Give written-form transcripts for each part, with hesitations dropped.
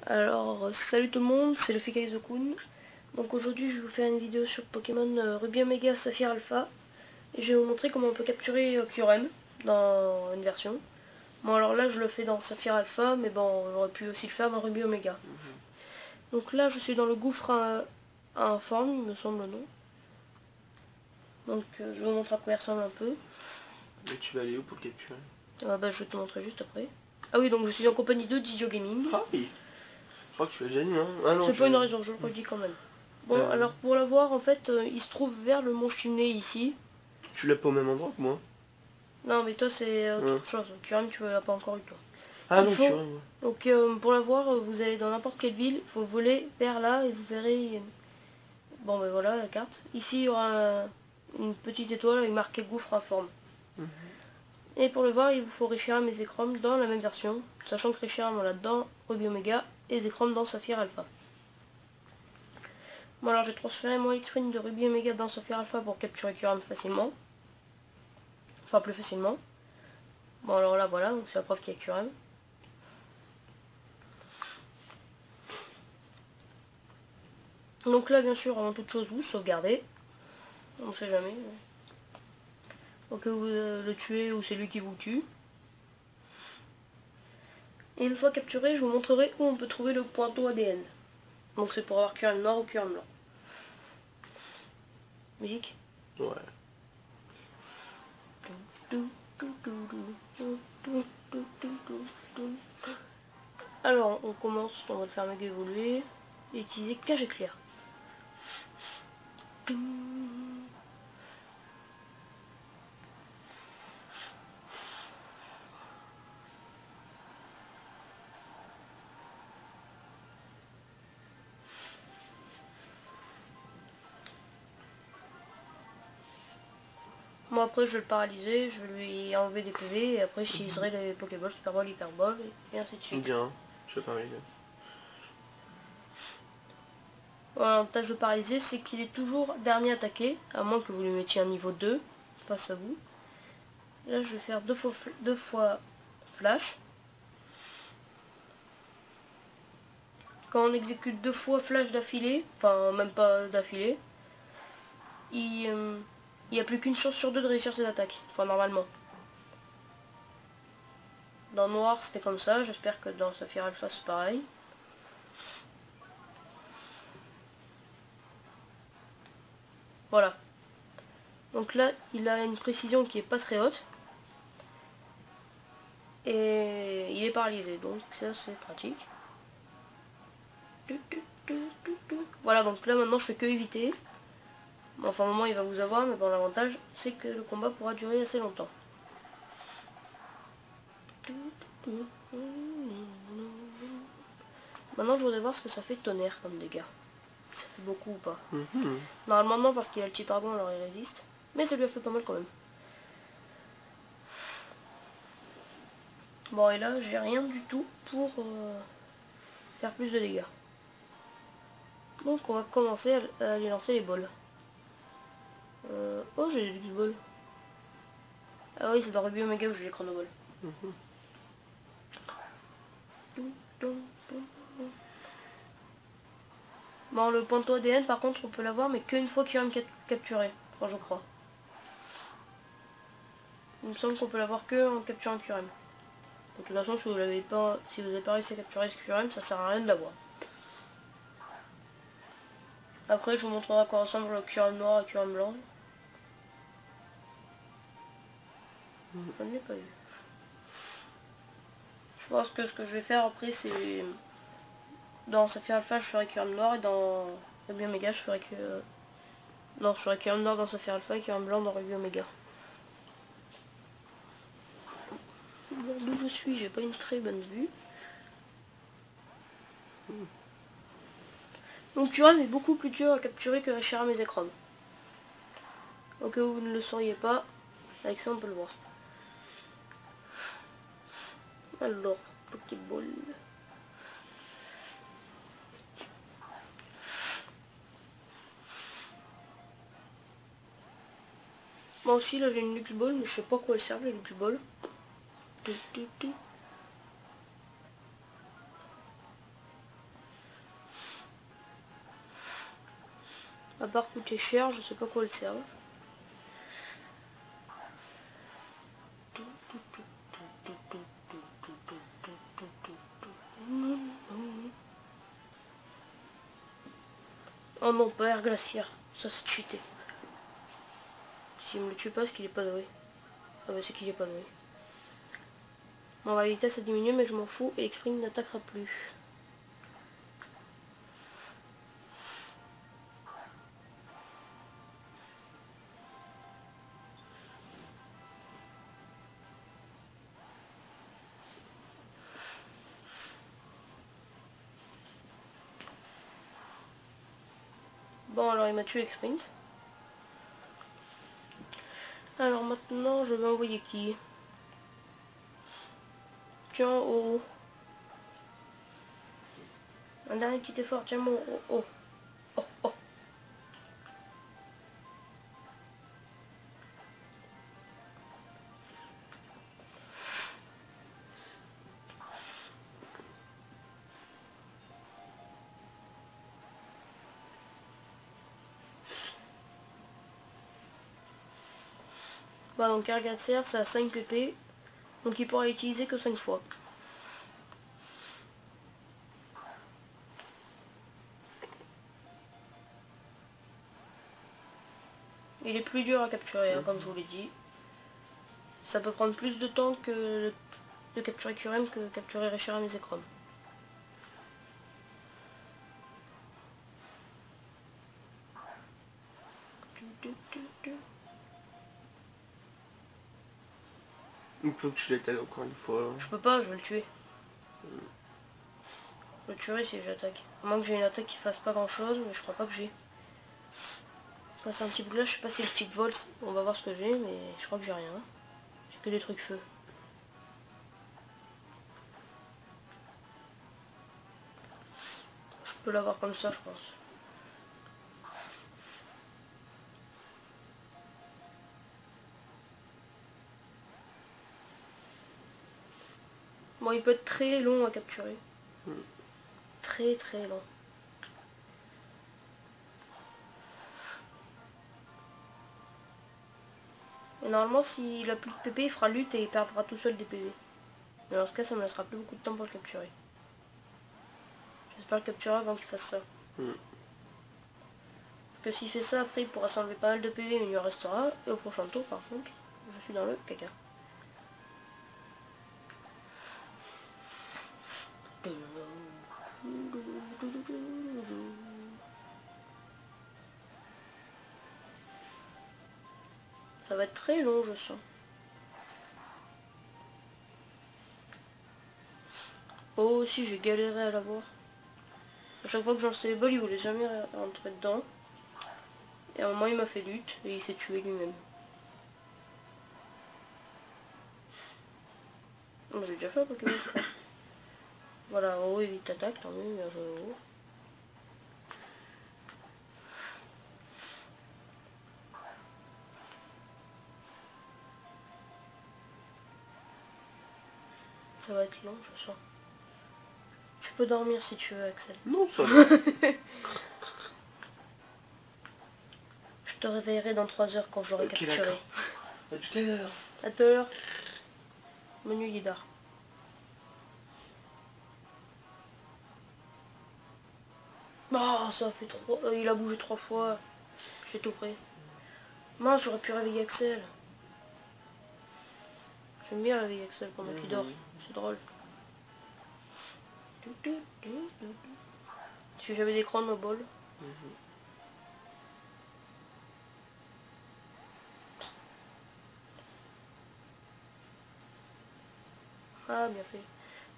Alors, salut tout le monde, c'est le Fikaizokun. Donc aujourd'hui je vais vous faire une vidéo sur Pokémon Ruby Omega Saphir Alpha. Et je vais vous montrer comment on peut capturer Kyurem dans une version. Bon alors là je le fais dans Saphir Alpha, mais bon j'aurais pu aussi le faire dans Ruby Omega. Donc là je suis dans le gouffre à informe, il me semble non. Donc je vais vous montrer à quoi il ressemble un peu. Et tu vas aller où pour le capturer? Bah, je vais te montrer juste après. Ah oui, donc je suis en compagnie de Didio Gaming. Ah oui. Je crois que tu l'as déjà dit, hein. Ah non, C'est pas une raison, je le redis quand même. Bon, alors pour l'avoir, en fait, il se trouve vers le mont Chimney ici. Tu l'as pas au même endroit que moi? Non, mais toi, c'est autre chose. Kyurem, tu l'as pas encore eu, toi. Ah non, Kyurem, ouais. Donc, pour l'avoir, vous allez dans n'importe quelle ville, il faut voler vers là et vous verrez... Bon, ben voilà, la carte. Ici, il y aura une petite étoile avec marqué gouffre informe. Et pour le voir, il vous faut Reshiram et Zekrom dans la même version, sachant que Reshiram, on l'a dans Ruby Omega et Zekrom dans Saphir Alpha. Bon alors j'ai transféré mon X-Sprint de Ruby Omega dans Saphir Alpha pour capturer Kyurem facilement. Enfin plus facilement. Bon alors là voilà, donc c'est la preuve qu'il y a Kyurem. Donc là bien sûr avant toute chose vous sauvegardez. On ne sait jamais. Au cas où vous le tuez ou c'est lui qui vous tue. Et une fois capturé, je vous montrerai où on peut trouver le pointeau ADN. Donc c'est pour avoir Kyurem noir ou Kyurem blanc. Musique. Ouais. Alors on commence, on va le faire méga évoluer et utiliser cage éclair. Moi après je vais le paralyser, je vais lui enlever des PV et après j'utiliserai les Pokéballs, Super Ball, Hyper Ball et ainsi de suite. Bien, je vais paralyser. Voilà, l'avantage de paralyser c'est qu'il est toujours dernier attaqué, à moins que vous lui mettiez un niveau 2 face à vous. Là je vais faire deux fois flash. Quand on exécute 2 fois flash d'affilée, enfin même pas d'affilée, il n'y a plus qu'une chance sur 2 de réussir ses attaques, enfin normalement. Dans Noir c'était comme ça, j'espère que dans Saphir Alpha c'est pareil. Voilà. Donc là il a une précision qui est pas très haute. Et il est paralysé, donc ça c'est pratique. Voilà, donc là maintenant je fais que éviter. Bon, enfin au moment il va vous avoir, mais bon l'avantage c'est que le combat pourra durer assez longtemps. Maintenant je voudrais voir ce que ça fait tonnerre comme dégâts. Ça fait beaucoup ou pas. Normalement non parce qu'il a le petit dragon alors il résiste. Mais ça lui a fait pas mal quand même. Bon et là j'ai rien du tout pour faire plus de dégâts. Donc on va commencer à lui lancer les balles. Oh j'ai des X-Balls. Ah oui c'est dans Ruby Omega où j'ai les chronoballs. Bon le pointeau ADN par contre on peut l'avoir mais qu'une fois qu'il va me capturer. Enfin je crois. Il me semble qu'on peut l'avoir que en capturant Kyurem. De toute façon si vous n'avez pas réussi à capturer ce Kyurem ça sert à rien de l'avoir. Après je vous montrerai à quoi ressemble le Kyurem noir et Kyurem blanc. Je ne l'ai pas eu. Je pense que ce que je vais faire après c'est... Dans Saphir Alpha je ferai Kyurem noir et dans Ruby Omega je ferai que... Non je ferai Kyurem noir dans Saphir Alpha et Kyurem blanc dans Ruby Omega. Bon, d'où je suis j'ai pas une très bonne vue. Donc Kyurem est beaucoup plus dur à capturer que Reshiram et Zekrom. Au cas où vous ne le sauriez pas, avec ça on peut le voir. Alors, Pokéball. Moi aussi là j'ai une Lux Ball mais je sais pas à quoi elle sert les Lux Ball. À part coûter cher, je sais pas quoi le servent. Oh non, pas air glaciaire, ça c'est cheaté. S'il me le tue pas, parce qu'il est pas doué. Ah bah c'est qu'il est pas doué. Bon, la vitesse a diminué, mais je m'en fous, et Sprint n'attaquera plus. Bon, alors il m'a tué avec Sprint. Alors maintenant, je vais envoyer qui? Tiens, oh. Un dernier petit effort, tiens mon oh oh. Oh oh. Bah donc Argaser, ça a 5 pp. Donc il pourra l'utiliser que 5 fois. Il est plus dur à capturer, hein, comme je vous l'ai dit. Ça peut prendre plus de temps que de capturer Kyurem que capturer Reshiram et Zekrom. Il faut que tu l'attaques encore une fois. Je peux pas, je vais le tuer. Je le tuerai si j'attaque. À moins que j'ai une attaque qui fasse pas grand chose, mais je crois pas que j'ai. Passe un petit bout là, je sais pas si le petit vol, on va voir ce que j'ai, mais je crois que j'ai rien. J'ai que des trucs feu. Je peux l'avoir comme ça, je pense. Bon, il peut être très long à capturer. Très très long. Et normalement, s'il a plus de PP, il fera lutte et il perdra tout seul des PV. Mais dans ce cas, ça me laissera plus beaucoup de temps pour le capturer. J'espère le capturer avant qu'il fasse ça. Parce que s'il fait ça, après, il pourra s'enlever pas mal de PV, mais il lui en restera. Et au prochain tour, par contre, je suis dans le caca. Ça va être très long, je sens. Oh, si, j'ai galéré à l'avoir. À chaque fois que j'en sais les balles, il voulait jamais rentrer dedans. Et à un moment, il m'a fait lutte et il s'est tué lui-même. J'ai déjà fait un Pokémon, je crois. Voilà, oh, évite l'attaque, tant mieux, bien joué au haut. Ça va être long, je sens. Tu peux dormir si tu veux, Axel. Non, ça va. Je te réveillerai dans 3 heures quand j'aurai capturé. À tout à l'heure. À tout à l'heure. Menu Lidar. Oh, ça a fait 3... il a bougé 3 fois. J'ai tout pris. Mince, j'aurais pu réveiller Axel. J'aime bien réveiller Axel pendant qu'il dort. C'est drôle. Si j'avais des chronoballs. Ah, bien fait.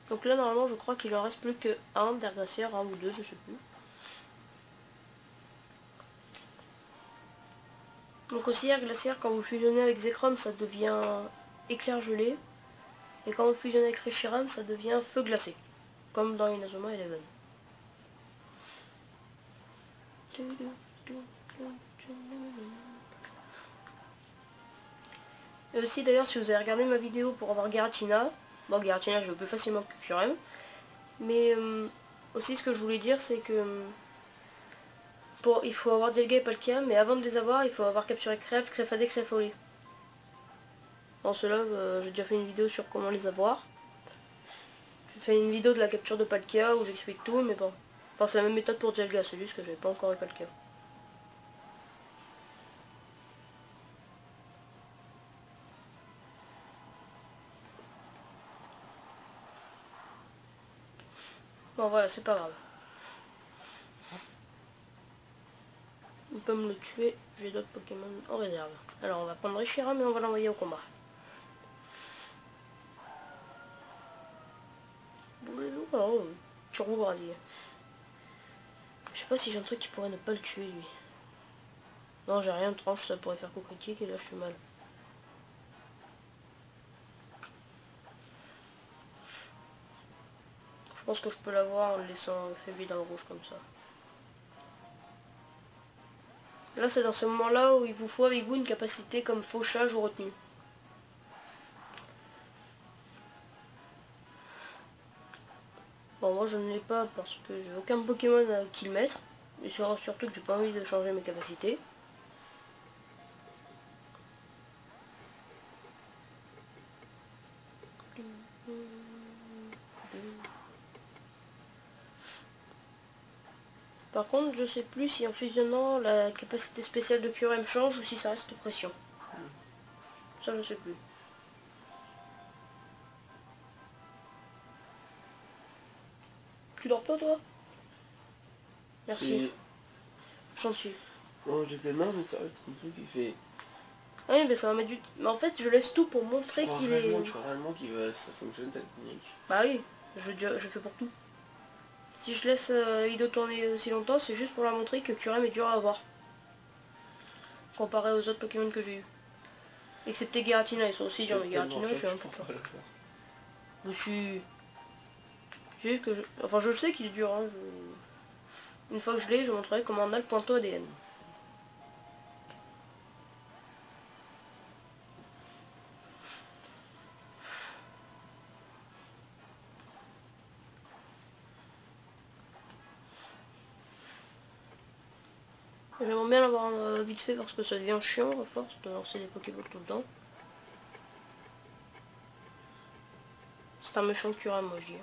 Donc là, normalement, je crois qu'il en reste plus que un d'Air Glaciaire, un ou deux, je sais plus. Donc aussi, Air Glaciaire, quand vous fusionnez avec Zekrom, ça devient éclair gelé. Et quand vous fusionnez avec Reshiram, ça devient feu glacé. Comme dans Inazuma Eleven. Et aussi d'ailleurs, si vous avez regardé ma vidéo pour avoir Giratina, bon Giratina je le peux facilement que Kyurem, mais aussi ce que je voulais dire c'est que Il faut avoir Dialga et Palkia, mais avant de les avoir, il faut avoir capturé Crève, Créfadé, Créfolé. Bon, ceux-là, j'ai déjà fait une vidéo sur comment les avoir. J'ai fait une vidéo de la capture de Palkia où j'explique tout, mais bon. Enfin, c'est la même méthode pour Dialga, c'est juste que j'avais pas encore eu Palkia. Bon, voilà, c'est pas grave. Il peut me le tuer, j'ai d'autres Pokémon en réserve. Alors, on va prendre Reshiram et on va l'envoyer au combat. Oh, Turbo Brasier. Je sais pas si j'ai un truc qui pourrait ne pas le tuer, lui. Non, j'ai rien de tranche, ça pourrait faire coup critique et là je suis mal. Je pense que je peux l'avoir en le laissant faibli dans le rouge comme ça. Là, c'est dans ce moment-là où il vous faut avec vous une capacité comme fauchage ou retenue. Bon, moi je ne l'ai pas parce que j'ai aucun Pokémon à qui le mettre. Et surtout que j'ai pas envie de changer mes capacités. Par contre, je sais plus si en fusionnant la capacité spéciale de QRM change ou si ça reste pression. Ça, je sais plus. Tu dors pas, toi? Merci. Gentil. Non, j'ai fait non, mais ça va être un truc qui fait. Ah oui, mais ça va mettre du... Mais en fait, je laisse tout pour montrer qu'il est... Tu vois réellement ça fonctionne ta technique. Bah oui, je fais pour tout. Si je laisse Ido tourner aussi longtemps, c'est juste pour leur montrer que Kyurem est dur à avoir. Comparé aux autres Pokémon que j'ai eu. Excepté Giratina, ils sont aussi durs, mais Giratina, je suis un peu dur. Je suis... Juste que je... Enfin, je sais qu'il est dur, hein. Une fois que je l'ai, je montrerai comment on a le pointeau ADN. J'aimerais bien l'avoir vite fait parce que ça devient chiant à force de lancer des Pokéballs tout le temps. C'est un méchant Kyurem, moi je dis.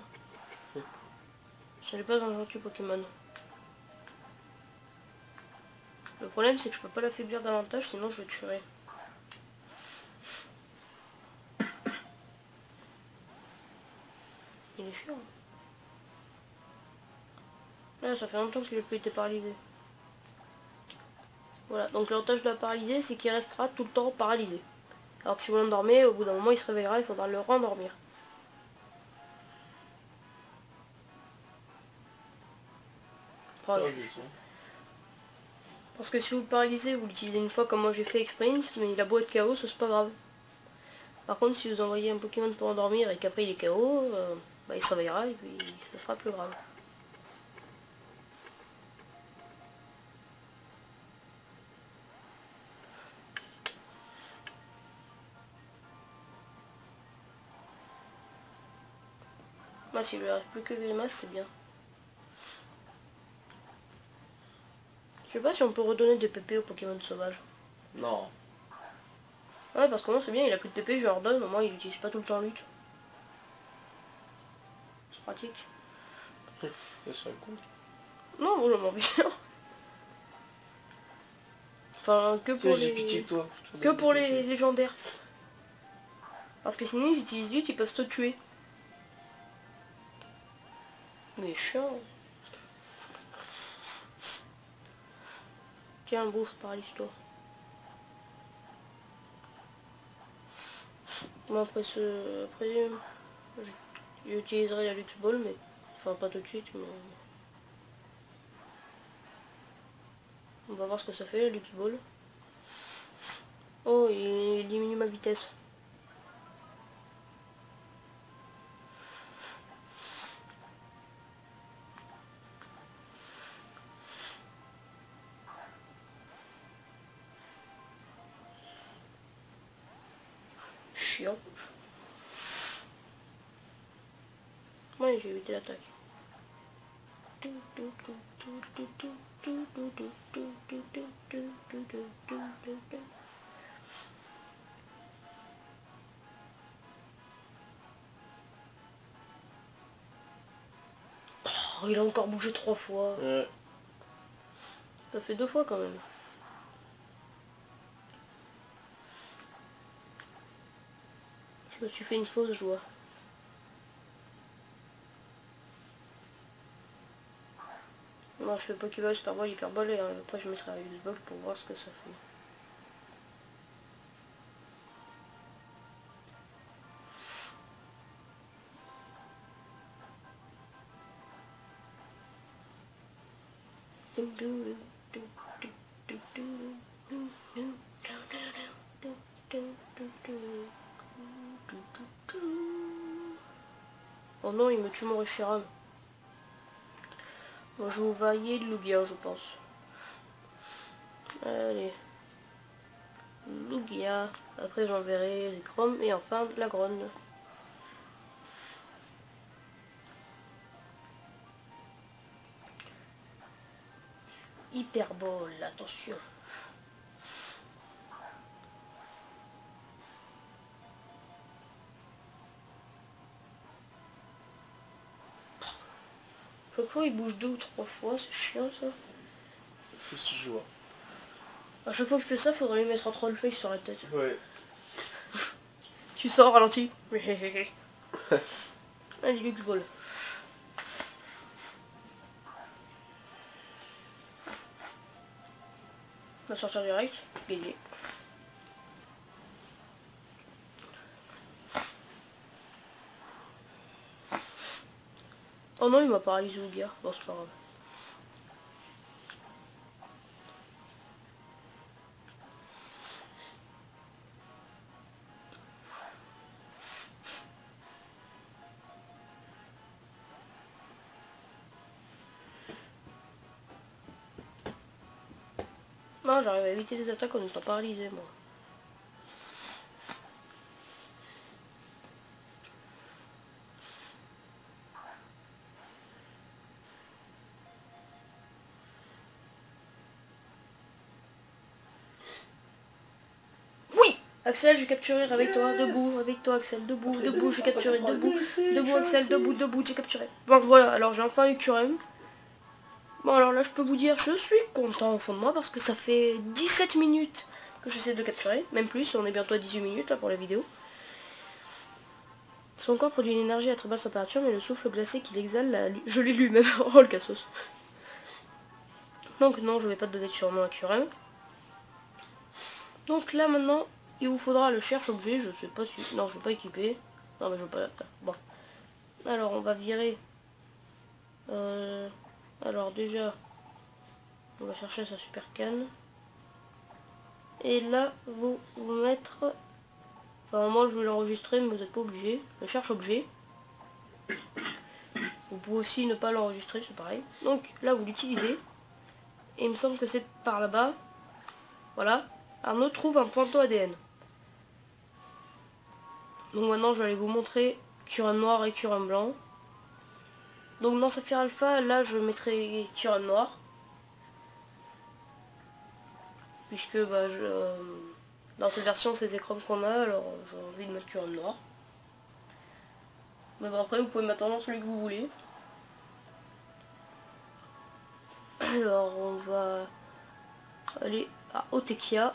Ce n'est pas un gentil Pokémon. Le problème c'est que je peux pas l'affaiblir davantage, sinon je le tuerai. Il est chiant. Là, ça fait longtemps qu'il n'a plus été paralysé. Voilà, donc l'avantage de la paralyser, c'est qu'il restera tout le temps paralysé. Alors que si vous l'endormez, au bout d'un moment, il se réveillera, il faudra le rendormir. Enfin, parce que si vous le paralysez, vous l'utilisez une fois comme moi j'ai fait avec Sprint, mais il a beau être KO, c'est pas grave. Par contre, si vous envoyez un Pokémon pour endormir et qu'après il est KO, bah, il se réveillera et puis ça sera plus grave. Moi, s'il lui reste plus que Grimace, c'est bien. Je sais pas si on peut redonner des PP aux Pokémon sauvages. Non. Ouais, parce que moi c'est bien, il a plus de PP, je leur donne, au moins il utilise pas tout le temps lutte. C'est pratique. Ça serait cool. Non, moi j'en ai bien. Enfin, que pour J'ai pitié de toi. Que pour les légendaires. Parce que sinon ils utilisent lutte, ils peuvent se tuer. Méchant. Tiens, bouffe, paralyse-toi. Moi après j'utiliserai la Lux Ball, mais enfin pas tout de suite, mais on va voir ce que ça fait la Lux Ball. Oh, il diminue ma vitesse. Chiant. Ouais, j'ai évité l'attaque. Oh, il a encore bougé 3 fois. Ouais. Ça fait 2 fois quand même. Je me suis fait une fausse joie. Non, je fais Pokéball, Superball, Hyperball et après je mettrai un X-Ball pour voir ce que ça fait. Oh non, il me tue mon Reshiram. Bon, je vais vailler le Lugia, je pense. Allez. Lugia. Après j'enverrai les chromes et enfin la Gronne. Hyperball, attention. Chaque fois il bouge 2 ou 3 fois, c'est chiant ça. Faut se jouer. À chaque fois que je fais ça, faudrait lui mettre un trollface sur la tête. Ouais. Tu sors, ralenti. Allez, Lux Ball. On va sortir direct. Gagné. Oh non, il m'a paralysé au gars. Bon, c'est pas grave. Non, j'arrive à éviter les attaques en étant paralysé, moi. Oui, Axel, j'ai capturé avec toi, debout, avec toi Axel, debout, debout, j'ai capturé, debout, debout Axel, debout, j'ai capturé. Bon voilà, alors j'ai enfin eu Curem. Bon alors là je peux vous dire, je suis content au fond de moi parce que ça fait 17 minutes que j'essaie de capturer, même plus, on est bientôt à 18 minutes là pour la vidéo. Son corps produit une énergie à très basse température, mais le souffle glacé qu'il exhale, je l'ai lu même, oh le cassos. Donc non, je vais pas te donner de surnom à Curem. Donc là maintenant, il vous faudra le cherche objet, je sais pas si... Non, je vais pas équiper. Non mais je veux pas... Bon. Alors on va virer... Alors déjà, on va chercher sa super canne. Et là, vous mettre... Enfin moi je vais l'enregistrer, mais vous n'êtes pas obligé. Le cherche objet. Vous pouvez aussi ne pas l'enregistrer, c'est pareil. Donc là vous l'utilisez. Et il me semble que c'est par là-bas. Voilà. Arnaud trouve un pointeau ADN. Donc maintenant je vais aller vous montrer Curem noir et Curem blanc. Donc dans Saphir Alpha, là je mettrai Curem noir. Puisque bah, dans cette version c'est les écrans qu'on a, alors j'ai envie de mettre Curem noir. Mais bon, après vous pouvez mettre celui que vous voulez. Alors on va aller à Otekia.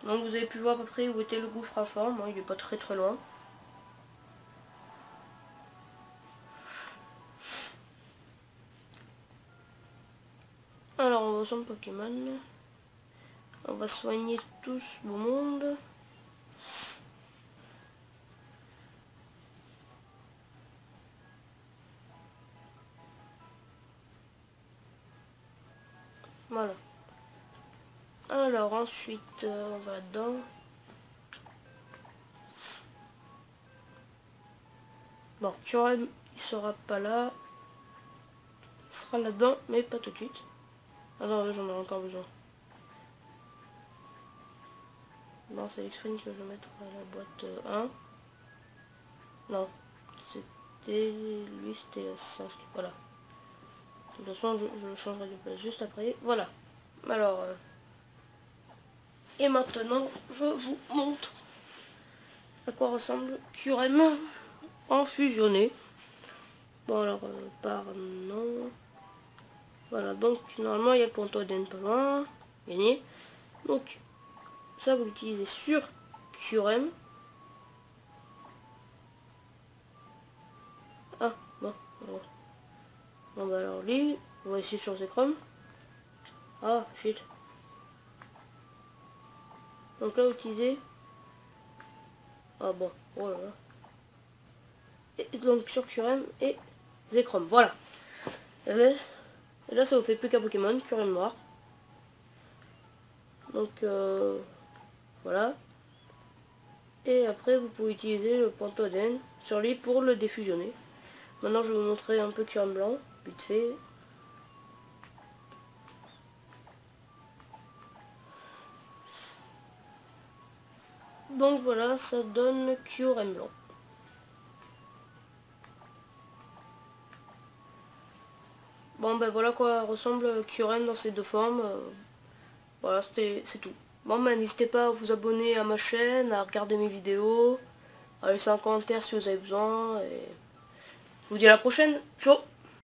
Donc vous avez pu voir à peu près où était le gouffre informe, il est pas très loin. Alors on va au centre Pokémon. On va soigner tous le monde. Voilà. Alors ensuite on va là-dedans. Bon, Curem il sera pas là. Il sera là-dedans, mais pas tout de suite. Attends, j'en ai encore besoin. Non, c'est l'exprime que je vais mettre à la boîte 1. Non, c'était... Lui, c'était la 5. Voilà. toute façon je le changerai de place juste après. Voilà. Alors et maintenant je vous montre à quoi ressemble QRM en fusionné. Bon alors par non. Voilà, donc normalement il y a le ponto ADN pas loin. Gagné. Donc ça vous l'utilisez sur QRM. Ah bon, alors. Bon bah alors lui, on va essayer sur Zekrom. Ah shit. Donc là vous utilisez. Ah bon, oh là là. Et donc sur QRM et Zekrom, voilà. Et là ça vous fait plus qu'un Pokémon, QRM noir. Donc voilà. Et après vous pouvez utiliser le ponto ADN sur lui pour le défusionner. Maintenant je vais vous montrer un peu QRM blanc, vite fait. Donc voilà, ça donne QRM blanc. Bon ben voilà quoi ressemble QRM dans ces deux formes. Voilà, c'est tout. Bon ben n'hésitez pas à vous abonner à ma chaîne, à regarder mes vidéos, à laisser un commentaire si vous avez besoin. Et je vous dis à la prochaine. Ciao.